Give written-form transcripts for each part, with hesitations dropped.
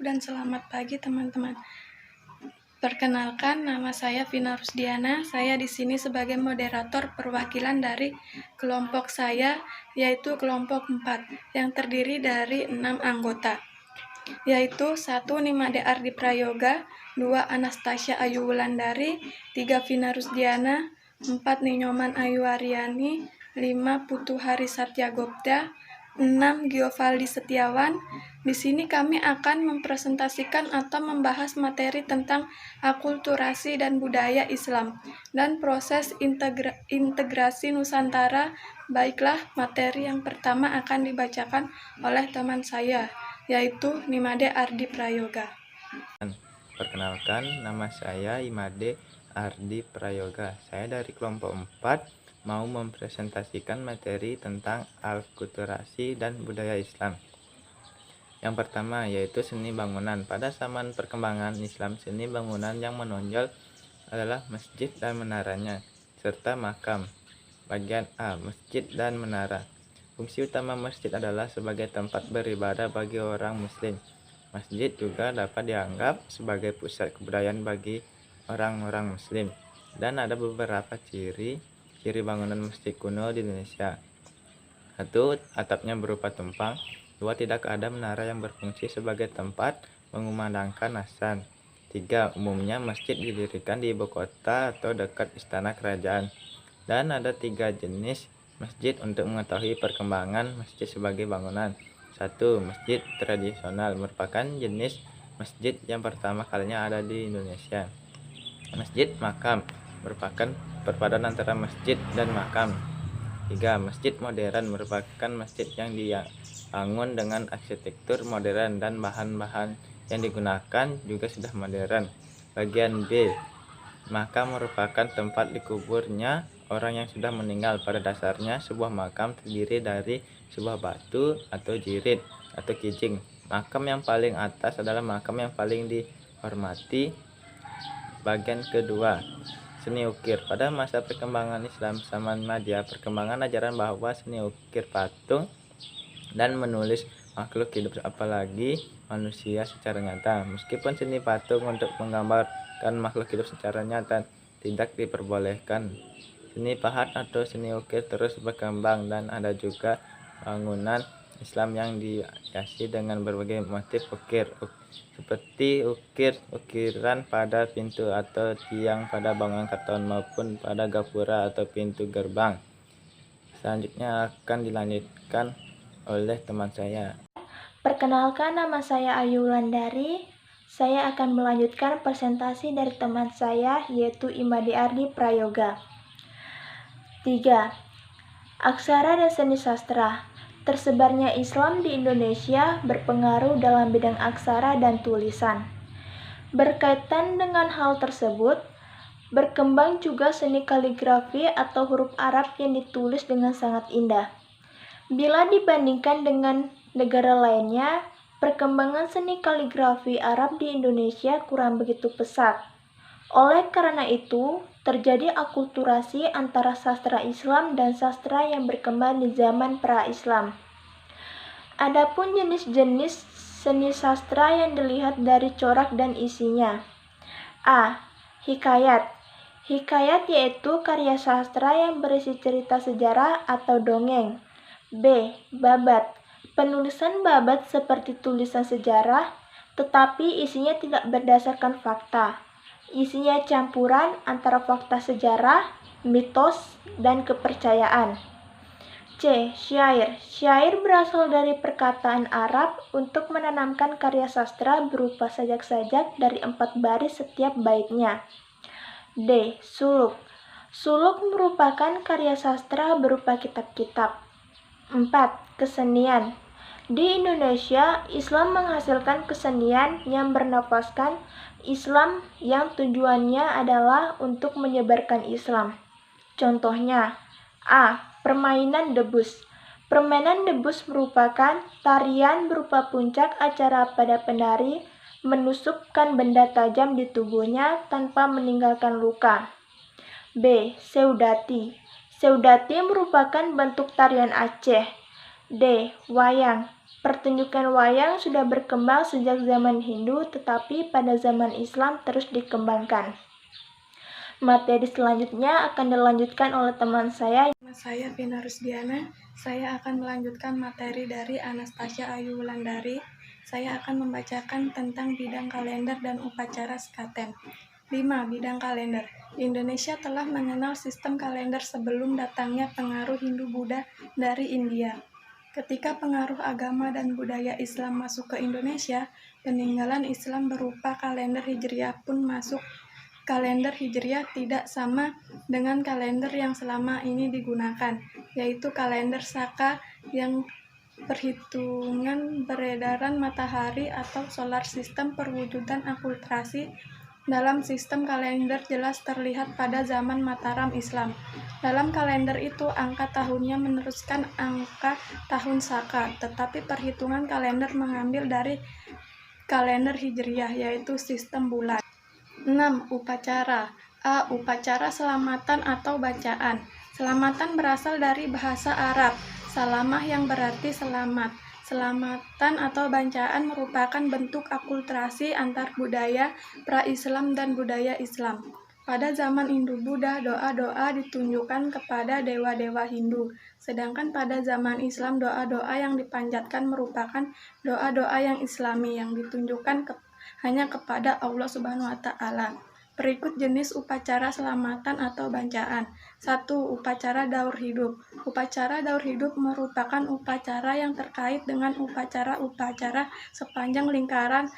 dan selamat pagi teman-teman. Perkenalkan, nama saya Vina Rusdiana. Saya di sini sebagai moderator perwakilan dari kelompok saya, yaitu kelompok 4, yang terdiri dari 6 anggota, yaitu 1. Nimade Ardi Prayoga, 2. Anastasia Ayu Wulandari, 3. Vina Rusdiana, 4. Ninyoman Ayu Aryani, 5. Putu Hari Satyagopta, 6. Giovaldi Setiawan. Di sini kami akan mempresentasikan atau membahas materi tentang akulturasi dan budaya Islam dan proses integrasi Nusantara. Baiklah, materi yang pertama akan dibacakan oleh teman saya, yaitu Nimade Ardi Prayoga. Perkenalkan, nama saya Imade Ardi Prayoga. Saya dari kelompok 4 mau mempresentasikan materi tentang akulturasi dan budaya Islam. Yang pertama yaitu seni bangunan. Pada zaman perkembangan Islam, seni bangunan yang menonjol adalah masjid dan menaranya, serta makam. Bagian A. Masjid dan menara. Fungsi utama masjid adalah sebagai tempat beribadah bagi orang muslim. Masjid juga dapat dianggap sebagai pusat kebudayaan bagi orang-orang muslim. Dan ada beberapa ciri bangunan masjid kuno di Indonesia. 1. Atapnya berupa tumpang. 2. Tidak ada menara yang berfungsi sebagai tempat mengumandangkan azan. 3. Umumnya masjid didirikan di ibu kota atau dekat istana kerajaan. Dan ada 3 jenis masjid untuk mengetahui perkembangan masjid sebagai bangunan. 1. Masjid tradisional merupakan jenis masjid yang pertama kalinya ada di Indonesia. Masjid makam merupakan perpaduan antara masjid dan makam. 3. Masjid modern merupakan masjid yang dibangun dengan arsitektur modern dan bahan-bahan yang digunakan juga sudah modern. Bagian B. Makam merupakan tempat dikuburnya orang yang sudah meninggal. Pada dasarnya sebuah makam terdiri dari sebuah batu atau jirit atau kijing. Makam yang paling atas adalah makam yang paling dihormati. Bagian kedua, seni ukir. Pada masa perkembangan Islam zaman Madya, perkembangan ajaran bahwa seni ukir patung dan menulis makhluk hidup apalagi manusia secara nyata. Meskipun seni patung untuk menggambarkan makhluk hidup secara nyata tidak diperbolehkan, seni pahat atau seni ukir terus berkembang dan ada juga bangunan Islam yang dihiasi dengan berbagai motif ukir, seperti ukiran pada pintu atau tiang pada bangunan keraton maupun pada gapura atau pintu gerbang. Selanjutnya akan dilanjutkan oleh teman saya. Perkenalkan, nama saya Ayu Wulandari. Saya akan melanjutkan presentasi dari teman saya, yaitu Imade Ardi Prayoga. 3. Aksara dan seni sastra. Tersebarnya Islam di Indonesia berpengaruh dalam bidang aksara dan tulisan. Berkaitan dengan hal tersebut, berkembang juga seni kaligrafi atau huruf Arab yang ditulis dengan sangat indah. Bila dibandingkan dengan negara lainnya, perkembangan seni kaligrafi Arab di Indonesia kurang begitu pesat. Oleh karena itu, terjadi akulturasi antara sastra Islam dan sastra yang berkembang di zaman pra-Islam. Adapun jenis-jenis seni sastra yang dilihat dari corak dan isinya. A. Hikayat. Hikayat yaitu karya sastra yang berisi cerita sejarah atau dongeng. B. Babat. Penulisan babat seperti tulisan sejarah, tetapi isinya tidak berdasarkan fakta. Isinya campuran antara fakta sejarah, mitos, dan kepercayaan. C. Syair. Syair berasal dari perkataan Arab untuk menanamkan karya sastra berupa sajak-sajak dari 4 baris setiap baitnya. D. Suluk. Suluk merupakan karya sastra berupa kitab-kitab. 4. Kesenian. Di Indonesia, Islam menghasilkan kesenian yang bernafaskan Islam yang tujuannya adalah untuk menyebarkan Islam. Contohnya, A. Permainan debus. Permainan debus merupakan tarian berupa puncak acara pada penari menusukkan benda tajam di tubuhnya tanpa meninggalkan luka. B. Seudati. Seudati merupakan bentuk tarian Aceh. D. Wayang. Pertunjukan wayang sudah berkembang sejak zaman Hindu, tetapi pada zaman Islam terus dikembangkan. Materi selanjutnya akan dilanjutkan oleh teman saya. Nama saya Vina Rusdiana. Saya akan melanjutkan materi dari Anastasia Ayu Wulandari. Saya akan membacakan tentang bidang kalender dan upacara sekaten. 5. Bidang kalender. Indonesia telah mengenal sistem kalender sebelum datangnya pengaruh Hindu-Buddha dari India. Ketika pengaruh agama dan budaya Islam masuk ke Indonesia, peninggalan Islam berupa kalender Hijriah pun masuk. Kalender Hijriah tidak sama dengan kalender yang selama ini digunakan, yaitu kalender Saka yang perhitungan peredaran matahari atau solar system. Perwujudan akulturasi dalam sistem kalender jelas terlihat pada zaman Mataram Islam. Dalam kalender itu, angka tahunnya meneruskan angka tahun Saka, tetapi perhitungan kalender mengambil dari kalender Hijriah, yaitu sistem bulan. 6. Upacara. A. Upacara selamatan atau bacaan. Selamatan berasal dari bahasa Arab, salamah yang berarti selamat. Selamatan atau bacaan merupakan bentuk akulturasi antar budaya pra-Islam dan budaya Islam. Pada zaman Hindu-Buddha, doa-doa ditunjukkan kepada dewa-dewa Hindu, sedangkan pada zaman Islam, doa-doa yang dipanjatkan merupakan doa-doa yang Islami yang ditunjukkan hanya kepada Allah Subhanahu wa Ta'ala. Berikut jenis upacara selamatan atau bacaan. 1. Upacara daur hidup. Upacara daur hidup merupakan upacara yang terkait dengan upacara-upacara sepanjang lingkaran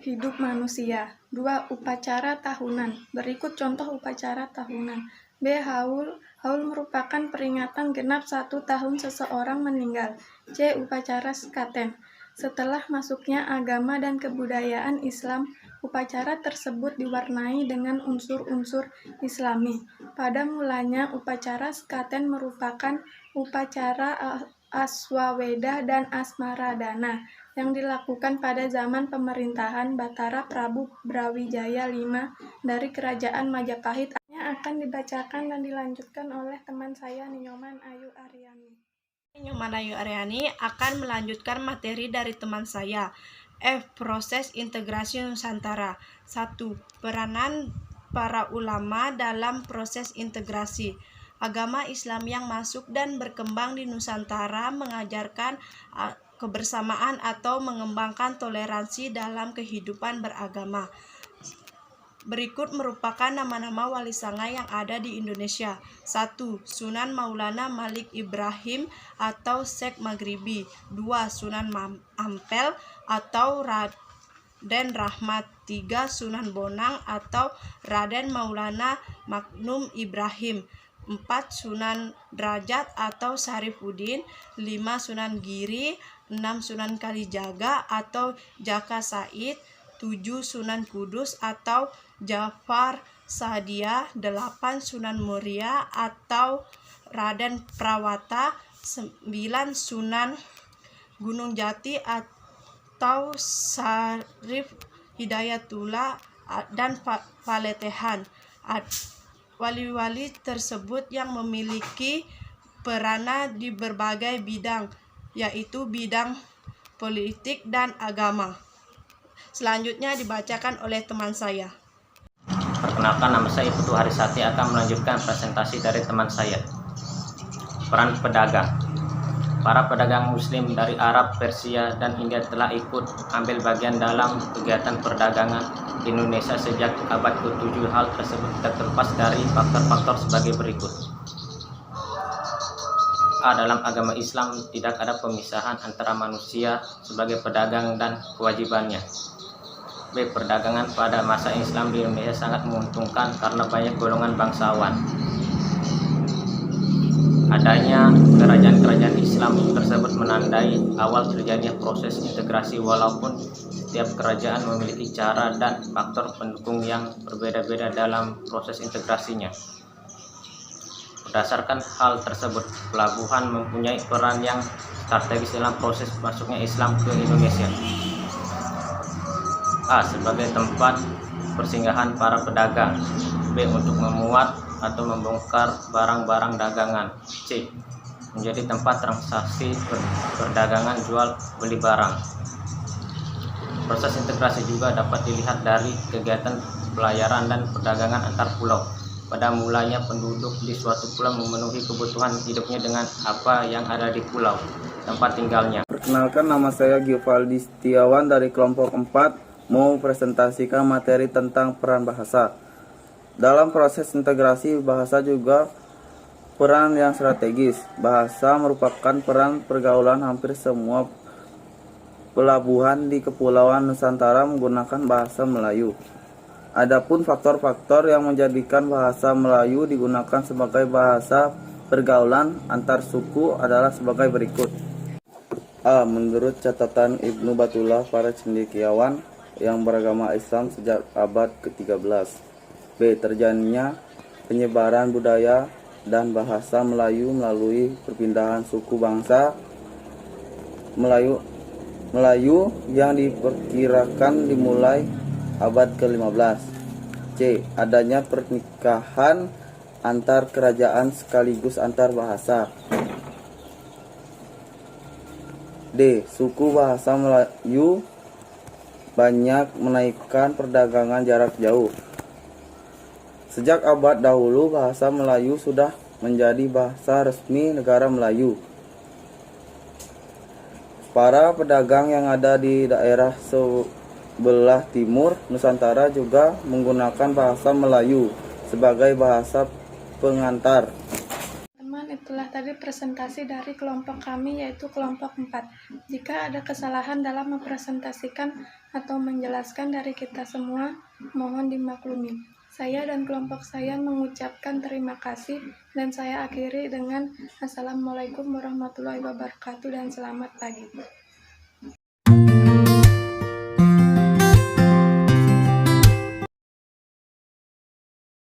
hidup manusia. 2. Upacara tahunan. Berikut contoh upacara tahunan. B. Haul. Haul merupakan peringatan genap 1 tahun seseorang meninggal. C. Upacara sekaten. Setelah masuknya agama dan kebudayaan Islam, upacara tersebut diwarnai dengan unsur-unsur Islami. Pada mulanya, upacara sekaten merupakan upacara Aswaweda dan Asmaradana yang dilakukan pada zaman pemerintahan Batara Prabu Brawijaya V dari Kerajaan Majapahit. Akan dibacakan dan dilanjutkan oleh teman saya Ninyoman Ayu Aryani. Ninyoman Ayu Aryani akan melanjutkan materi dari teman saya. F. Proses integrasi Nusantara. 1. Peranan para ulama dalam proses integrasi. Agama Islam yang masuk dan berkembang di Nusantara mengajarkan kebersamaan atau mengembangkan toleransi dalam kehidupan beragama. Berikut merupakan nama-nama wali sanga yang ada di Indonesia. 1. Sunan Maulana Malik Ibrahim atau Syekh Maghribi. 2. Sunan Ampel atau Raden Rahmat. 3. Sunan Bonang atau Raden Maulana Maknum Ibrahim. 4. Sunan Derajat atau Syarifuddin. 5. Sunan Giri. 6. Sunan Kalijaga atau Jaka Said. 7. Sunan Kudus atau Jafar Sadia. 8. Sunan Muria atau Raden Prawata. 9. Sunan Gunung Jati atau Syarif Hidayatullah dan Paletehan. Wali-wali tersebut yang memiliki peranan di berbagai bidang, yaitu bidang politik dan agama. Selanjutnya dibacakan oleh teman saya. Perkenalkan, nama saya Putu Harisati akan melanjutkan presentasi dari teman saya. Peran pedagang. Para pedagang muslim dari Arab, Persia, dan India telah ikut ambil bagian dalam kegiatan perdagangan di Indonesia sejak abad ke-7. Hal tersebut tidak terlepas dari faktor-faktor sebagai berikut. A. Dalam agama Islam tidak ada pemisahan antara manusia sebagai pedagang dan kewajibannya. B. Perdagangan pada masa Islam di Indonesia sangat menguntungkan karena banyak golongan bangsawan. Adanya kerajaan-kerajaan Islam tersebut menandai awal terjadinya proses integrasi, walaupun setiap kerajaan memiliki cara dan faktor pendukung yang berbeda-beda dalam proses integrasinya. Berdasarkan hal tersebut, pelabuhan mempunyai peran yang strategis dalam proses masuknya Islam ke Indonesia. A. Sebagai tempat persinggahan para pedagang. B. Untuk memuat atau membongkar barang-barang dagangan. C. menjadi tempat transaksi perdagangan jual beli barang. Proses integrasi juga dapat dilihat dari kegiatan pelayaran dan perdagangan antar pulau. Pada mulanya penduduk di suatu pulau memenuhi kebutuhan hidupnya dengan apa yang ada di pulau tempat tinggalnya. Perkenalkan, nama saya Givaldi Setiawan dari kelompok 4, mau presentasikan materi tentang peran bahasa. Dalam proses integrasi bahasa juga peran yang strategis. Bahasa merupakan peran pergaulan hampir semua pelabuhan di Kepulauan Nusantara menggunakan bahasa Melayu. Adapun faktor-faktor yang menjadikan bahasa Melayu digunakan sebagai bahasa pergaulan antar suku adalah sebagai berikut. A. Menurut catatan Ibnu Battulah, para cendekiawan yang beragama Islam sejak abad ke-13. B. Terjadinya penyebaran budaya dan bahasa Melayu melalui perpindahan suku bangsa Melayu yang diperkirakan dimulai abad ke-15. C. Adanya pernikahan antar kerajaan sekaligus antar bahasa. D. Suku bahasa Melayu banyak menaikkan perdagangan jarak jauh. Sejak abad dahulu bahasa Melayu sudah menjadi bahasa resmi negara Melayu. Para pedagang yang ada di daerah sebelah timur Nusantara juga menggunakan bahasa Melayu sebagai bahasa pengantar. Teman, itulah tadi presentasi dari kelompok kami, yaitu kelompok 4. Jika ada kesalahan dalam mempresentasikan atau menjelaskan dari kita semua, mohon dimaklumi. Saya dan kelompok saya mengucapkan terima kasih, dan saya akhiri dengan Assalamualaikum warahmatullahi wabarakatuh dan selamat pagi.